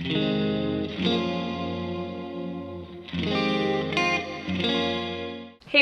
Hey,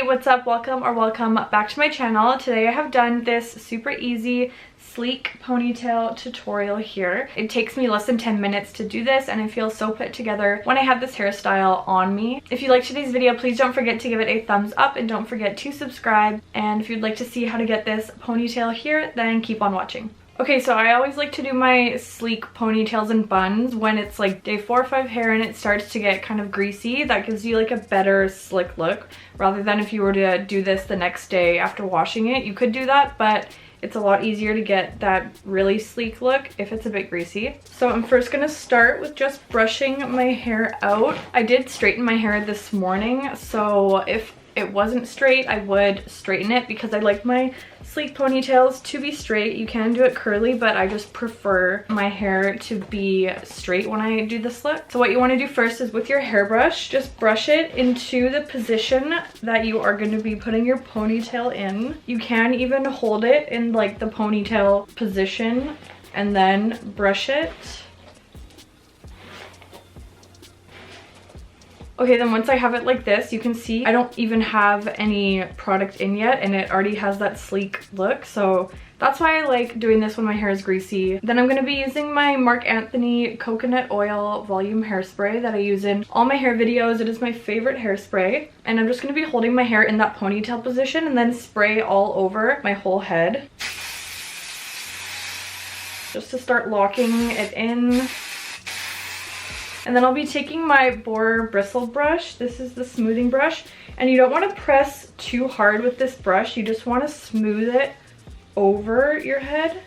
what's up? Welcome back to my channel. Today I have done this super easy sleek ponytail tutorial here. It takes me less than 10 minutes to do this and I feel so put together when I have this hairstyle on me. If you liked today's video, please don't forget to give it a thumbs up and don't forget to subscribe. And if you'd like to see how to get this ponytail here, then keep on watching. Okay, so I always like to do my sleek ponytails and buns when it's like day 4 or 5 hair and it starts to get kind of greasy. That gives you like a better slick look rather than if you were to do this the next day after washing it. You could do that, but it's a lot easier to get that really sleek look if it's a bit greasy. So I'm first gonna start with just brushing my hair out. I did straighten my hair this morning, so if it wasn't straight, I would straighten it because I like my sleek ponytails to be straight. You can do it curly, but I just prefer my hair to be straight when I do this look. So what you want to do first is with your hairbrush, just brush it into the position that you are going to be putting your ponytail in. You can even hold it in like the ponytail position and then brush it. Okay, then once I have it like this, you can see I don't even have any product in yet and it already has that sleek look. So that's why I like doing this when my hair is greasy. Then I'm going to be using my Marc Anthony Coconut Oil Volume Hairspray that I use in all my hair videos. It is my favorite hairspray. And I'm just going to be holding my hair in that ponytail position and then spray all over my whole head. Just to start locking it in. And then I'll be taking my Boar bristle brush. This is the smoothing brush. And you don't want to press too hard with this brush. You just want to smooth it over your head.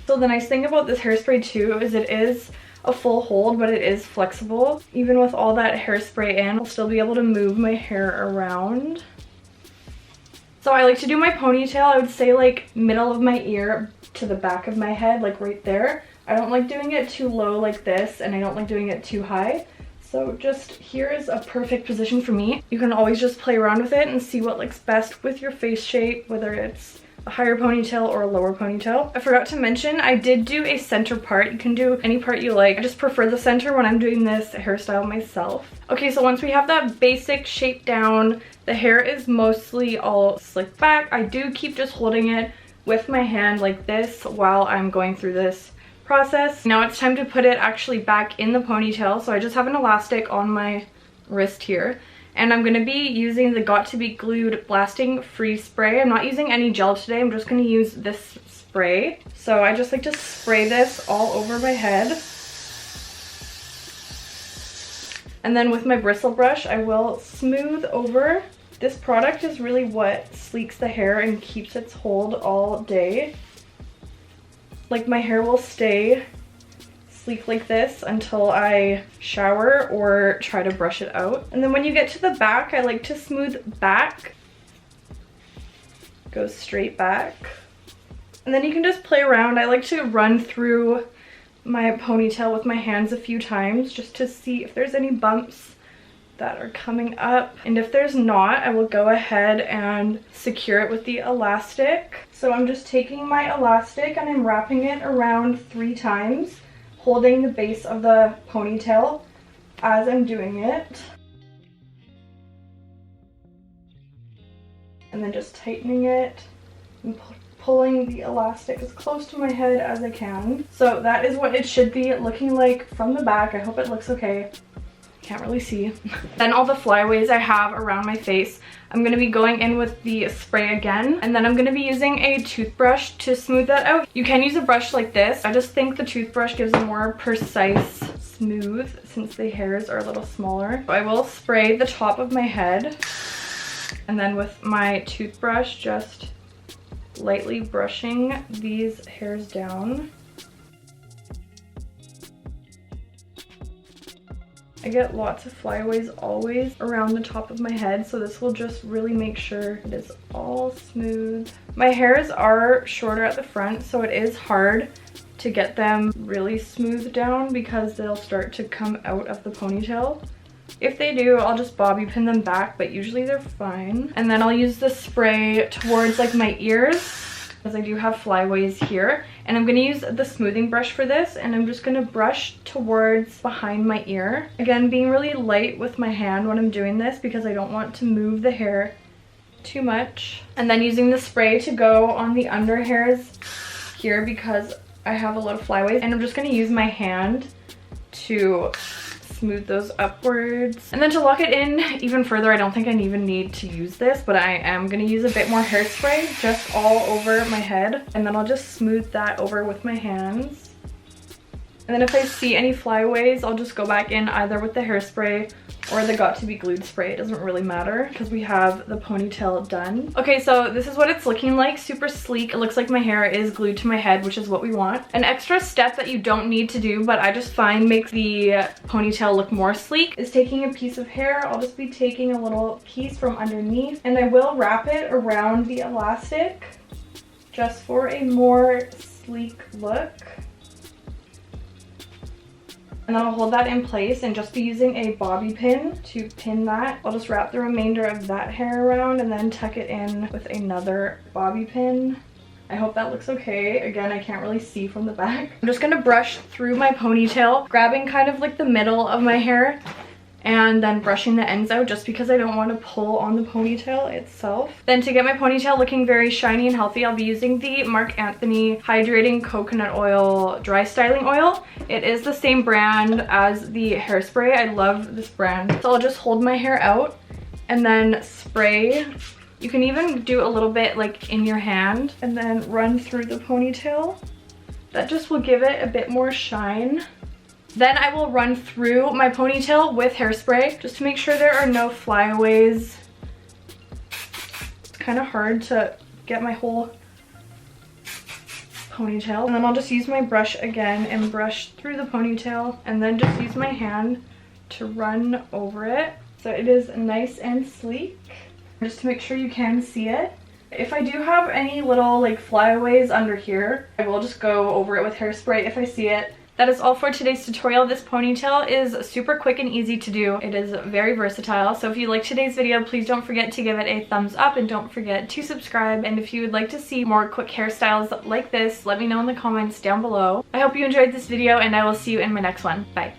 So the nice thing about this hairspray too is it is a full hold, but it is flexible. Even with all that hairspray in, I'll still be able to move my hair around. So I like to do my ponytail, I would say like middle of my ear to the back of my head, like right there. I don't like doing it too low like this, and I don't like doing it too high. So just here is a perfect position for me. You can always just play around with it and see what looks best with your face shape, whether it's a higher ponytail or a lower ponytail. I forgot to mention, I did do a center part. You can do any part you like. I just prefer the center when I'm doing this hairstyle myself. Okay, so once we have that basic shape down, the hair is mostly all slicked back. I do keep just holding it with my hand like this while I'm going through this process. Now it's time to put it actually back in the ponytail. So I just have an elastic on my wrist here and I'm going to be using the Got To Be Glued Blasting Free Spray. I'm not using any gel today, I'm just going to use this spray. So I just like to spray this all over my head. And then with my bristle brush I will smooth over. This product is really what sleeks the hair and keeps its hold all day. Like my hair will stay sleek like this until I shower or try to brush it out. And then when you get to the back, I like to smooth back. Go straight back. And then you can just play around. I like to run through my ponytail with my hands a few times just to see if there's any bumps that are coming up, and if there's not, I will go ahead and secure it with the elastic. So I'm just taking my elastic and I'm wrapping it around 3 times, holding the base of the ponytail as I'm doing it, and then just tightening it and pulling the elastic as close to my head as I can. So that is what it should be looking like from the back. I hope it looks okay. Can't really see. Then all the flyaways I have around my face, I'm going to be going in with the spray again, and then I'm going to be using a toothbrush to smooth that out. You can use a brush like this. I just think the toothbrush gives a more precise smooth since the hairs are a little smaller. I will spray the top of my head and then with my toothbrush just lightly brushing these hairs down. I get lots of flyaways always around the top of my head, so this will just really make sure it is all smooth. My hairs are shorter at the front, so it is hard to get them really smooth down because they'll start to come out of the ponytail. If they do, I'll just bobby pin them back, but usually they're fine. And then I'll use the spray towards like my ears because I do have flyaways here. And I'm going to use the smoothing brush for this, and I'm just going to brush towards behind my ear. Again, being really light with my hand when I'm doing this because I don't want to move the hair too much. And then using the spray to go on the under hairs here because I have a lot of flyaways. And I'm just going to use my hand to smooth those upwards. And then to lock it in even further, I don't think I even need to use this, but I am going to use a bit more hairspray just all over my head. And then I'll just smooth that over with my hands. And then if I see any flyaways, I'll just go back in either with the hairspray or the Got To Be Glued spray. It doesn't really matter because we have the ponytail done. Okay, so this is what it's looking like. Super sleek. It looks like my hair is glued to my head, which is what we want. An extra step that you don't need to do, but I just find makes the ponytail look more sleek, is taking a piece of hair. I'll just be taking a little piece from underneath, and I will wrap it around the elastic just for a more sleek look. And then I'll hold that in place and just be using a bobby pin to pin that. I'll just wrap the remainder of that hair around and then tuck it in with another bobby pin. I hope that looks okay. Again, I can't really see from the back. I'm just gonna brush through my ponytail, grabbing kind of like the middle of my hair and then brushing the ends out just because I don't want to pull on the ponytail itself. Then to get my ponytail looking very shiny and healthy, I'll be using the Marc Anthony Hydrating Coconut Oil Dry Styling Oil. It is the same brand as the Hairspray. I love this brand. So I'll just hold my hair out and then spray. You can even do a little bit like in your hand and then run through the ponytail. That just will give it a bit more shine. Then I will run through my ponytail with hairspray just to make sure there are no flyaways. It's kind of hard to get my whole ponytail. And then I'll just use my brush again and brush through the ponytail and then just use my hand to run over it so it is nice and sleek, just to make sure you can see it. If I do have any little like flyaways under here, I will just go over it with hairspray if I see it. That is all for today's tutorial. This ponytail is super quick and easy to do. It is very versatile. So if you liked today's video, please don't forget to give it a thumbs up and don't forget to subscribe. And if you would like to see more quick hairstyles like this, let me know in the comments down below. I hope you enjoyed this video and I will see you in my next one. Bye.